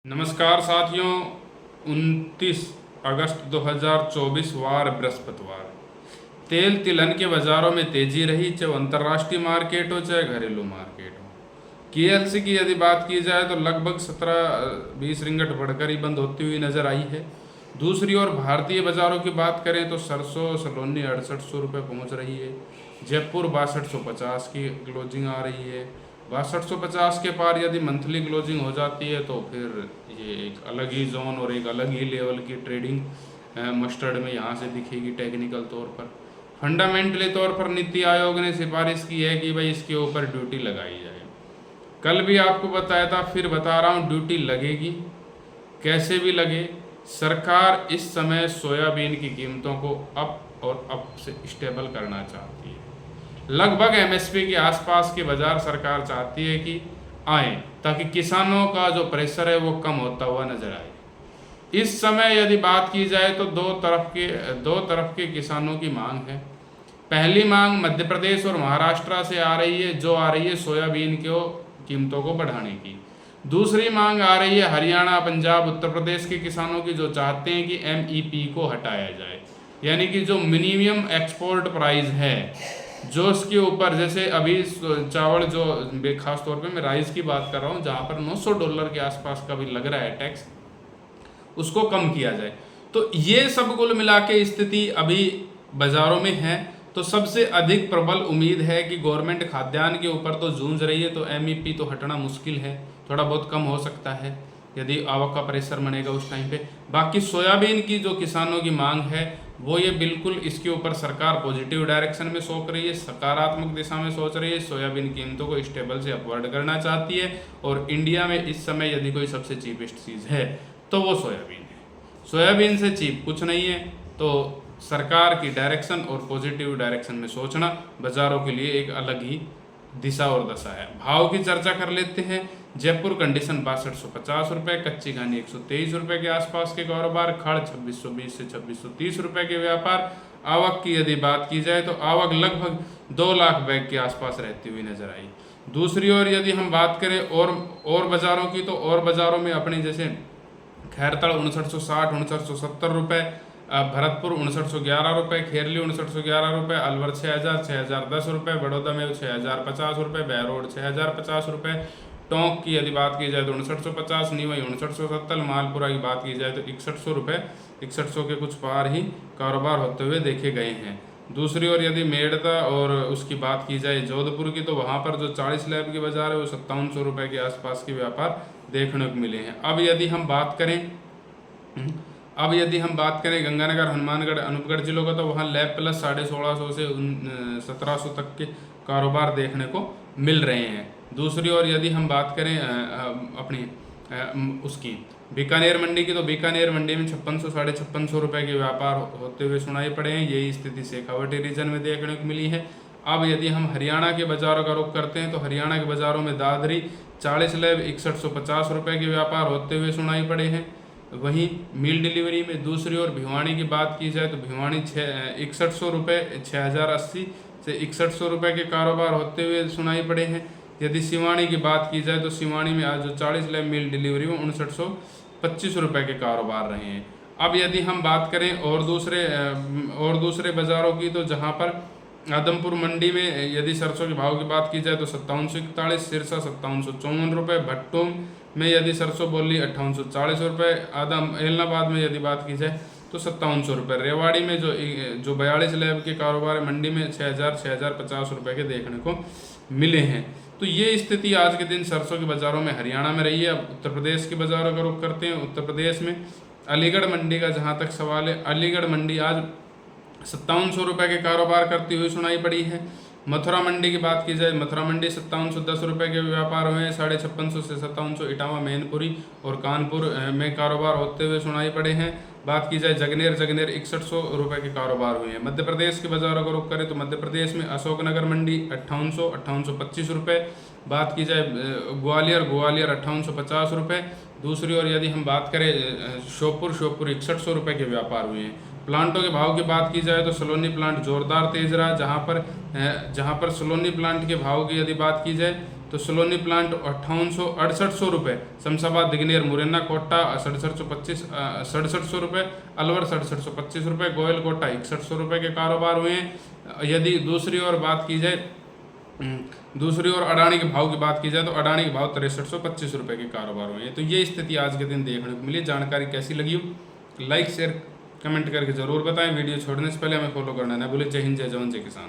नमस्कार साथियों, 29 अगस्त 2024 वार बृहस्पतिवार। तेल तिलहन के बाज़ारों में तेज़ी रही, चाहे अंतर्राष्ट्रीय मार्केट हो चाहे घरेलू मार्केट हो। KLC की यदि बात की जाए तो लगभग 17-20 रिंगट बढ़कर ही बंद होती हुई नज़र आई है। दूसरी ओर भारतीय बाज़ारों की बात करें तो सरसों सलोनी 6800 रुपये पहुँच रही है। जयपुर 6250 की क्लोजिंग आ रही है। 6250 के पार यदि मंथली क्लोजिंग हो जाती है तो फिर ये एक अलग ही जोन और एक अलग ही लेवल की ट्रेडिंग मस्टर्ड में यहाँ से दिखेगी टेक्निकल तौर पर। फंडामेंटली तौर पर नीति आयोग ने सिफारिश की है कि भाई इसके ऊपर ड्यूटी लगाई जाए। कल भी आपको बताया था, फिर बता रहा हूँ, ड्यूटी लगेगी, कैसे भी लगे। सरकार इस समय सोयाबीन की कीमतों को अप और अप से स्टेबल करना चाहती है। लगभग MSP के आसपास के बाजार सरकार चाहती है कि आए, ताकि किसानों का जो प्रेशर है वो कम होता हुआ नजर आए। इस समय यदि बात की जाए तो दो तरफ के किसानों की मांग है। पहली मांग मध्य प्रदेश और महाराष्ट्र से आ रही है, जो आ रही है सोयाबीन के कीमतों को बढ़ाने की। दूसरी मांग आ रही है हरियाणा, पंजाब, उत्तर प्रदेश के किसानों की, जो चाहते हैं कि MEP को हटाया जाए, यानी कि जो मिनिमम एक्सपोर्ट प्राइस है, जो इसके ऊपर, जैसे अभी चावल, जो खास तौर पे मैं राइस की बात कर रहा हूँ, जहाँ पर $900 के आसपास का भी लग रहा है टैक्स, उसको कम किया जाए। तो ये सब कुल मिला के स्थिति अभी बाजारों में है। तो सबसे अधिक प्रबल उम्मीद है कि गवर्नमेंट खाद्यान्न के ऊपर तो जूझ रही है, तो MEP तो हटना मुश्किल है, थोड़ा बहुत कम हो सकता है यदि आवक का प्रेशर बनेगा उस टाइम पे। बाकी सोयाबीन की जो किसानों की मांग है वो ये बिल्कुल, इसके ऊपर सरकार पॉजिटिव डायरेक्शन में सोच रही है, सकारात्मक दिशा में सोच रही है। सोयाबीन कीमतों को स्टेबल से अपवर्ड करना चाहती है। और इंडिया में इस समय यदि कोई सबसे चीपेस्ट चीज़ है तो वो सोयाबीन है। सोयाबीन से चीप कुछ नहीं है। तो सरकार की डायरेक्शन और पॉजिटिव डायरेक्शन में सोचना बाजारों के लिए एक अलग ही दिशा और दशा है। भाव की चर्चा कर लेते हैं। जयपुर कंडीशन 6250 रुपये, कच्ची घानी 123 रुपये के आसपास के कारोबार, खड़ 2620 से 2630 रुपये के व्यापार। आवक की यदि बात की जाए तो आवक लगभग 2 लाख बैग के आसपास रहती हुई नजर आई। दूसरी ओर यदि हम बात करें और बाज़ारों की, तो और बाज़ारों में अपने जैसे खैरतड़ 5960 5970 रुपये, भरतपुर 5911 रुपये, खेरली 5911 रुपये, अलवर 6010 रुपये, बड़ौदा में 6050 रुपये, बहरोड 6050 रुपये। टोंक की यदि बात की जाए तो 5950, नीमई 5970, मालपुरा की बात की जाए तो 6100 रुपये, 6100 के कुछ पार ही कारोबार होते हुए देखे गए हैं। दूसरी ओर यदि मेड़ता और उसकी बात की जाए जोधपुर की, तो वहाँ पर जो 40 लैब की बाजार है वो 5700 रुपये के आसपास के व्यापार देखने को मिले हैं। अब यदि हम बात करें गंगानगर, हनुमानगढ़, अनूपगढ़ जिलों का, तो वहाँ लैब प्लस 1650 से 1700 तक के कारोबार देखने को मिल रहे हैं। दूसरी ओर यदि हम बात करें उसकी बीकानेर मंडी की, तो बीकानेर मंडी में 5600 5650 रुपये के व्यापार होते हुए सुनाई पड़े हैं। यही स्थिति शेखावटी रीजन में देखने को मिली है। अब यदि हम हरियाणा के बाज़ारों का रुख करते हैं तो हरियाणा के बाज़ारों में दादरी 40 लैब 6150 रुपये के व्यापार होते हुए सुनाई पड़े हैं। वहीं मील डिलीवरी में दूसरी ओर भिवानी की बात की जाए तो भिवानी 6100 रुपये, 6080 से 6100 रुपये के कारोबार होते हुए सुनाई पड़े हैं। यदि सिवानी की बात की जाए तो सिवानी में आज जो 40 लैब मील डिलीवरी में 5925 रुपये के कारोबार रहे हैं। अब यदि हम बात करें और दूसरे बाज़ारों की, तो जहां पर आदमपुर मंडी में यदि सरसों के भाव की बात की जाए तो 5741, सिरसा 5754 रुपये, भट्टों में यदि सरसों बोली 5840 रुपये, एलनाबाद में यदि बात की जाए तो 5700 रुपये, रेवाड़ी में जो 42 लैब के कारोबार है मंडी में 6050 रुपये के देखने को मिले हैं। तो ये स्थिति आज के दिन सरसों के बाज़ारों में हरियाणा में रही है। अब उत्तर प्रदेश के बाज़ारों का रुख करते हैं। उत्तर प्रदेश में अलीगढ़ मंडी का जहाँ तक सवाल है, अलीगढ़ मंडी आज 5700 रुपये के कारोबार करती हुई सुनाई पड़ी है। मथुरा मंडी की बात की जाए, मथुरा मंडी 5710 रुपये के व्यापार हुए हैं। 5650 से 5700 इटावा, मैनपुरी और कानपुर में कारोबार होते हुए सुनाई पड़े हैं। बात की जाए जगनेर 6100 रुपये के कारोबार हुए हैं। मध्य प्रदेश के बाज़ारों का रुख करें तो मध्य प्रदेश में अशोकनगर मंडी 5825 रुपये। बात की जाए ग्वालियर 5850 रुपये। दूसरी ओर यदि हम बात करें श्योपुर 6100 रुपये के व्यापार हुए हैं। प्लांटों के भाव की बात की जाए तो सलोनी प्लांट जोरदार तेज रहा, जहां पर सलोनी प्लांट के भाव की यदि बात की जाए तो सलोनी प्लांट 5800-6800 रुपये, शमशाबाद दिग्नेर मुरैना कोटा 6700 रुपये, अलवर 6725 रुपये, गोयल कोटा 6100 रुपये के कारोबार हुए हैं। यदि दूसरी ओर बात की जाए, दूसरी ओर अडानी के भाव की बात की जाए तो अडानी के भाव 6325 रुपये के कारोबार हुए हैं। तो ये स्थिति आज के दिन देखने को मिली। जानकारी कैसी लगी हो लाइक शेयर कमेंट करके ज़रूर बताएं। वीडियो छोड़ने से पहले हमें फॉलो करना ना भूलें। जय हिंद, जय जवान, जय किसान।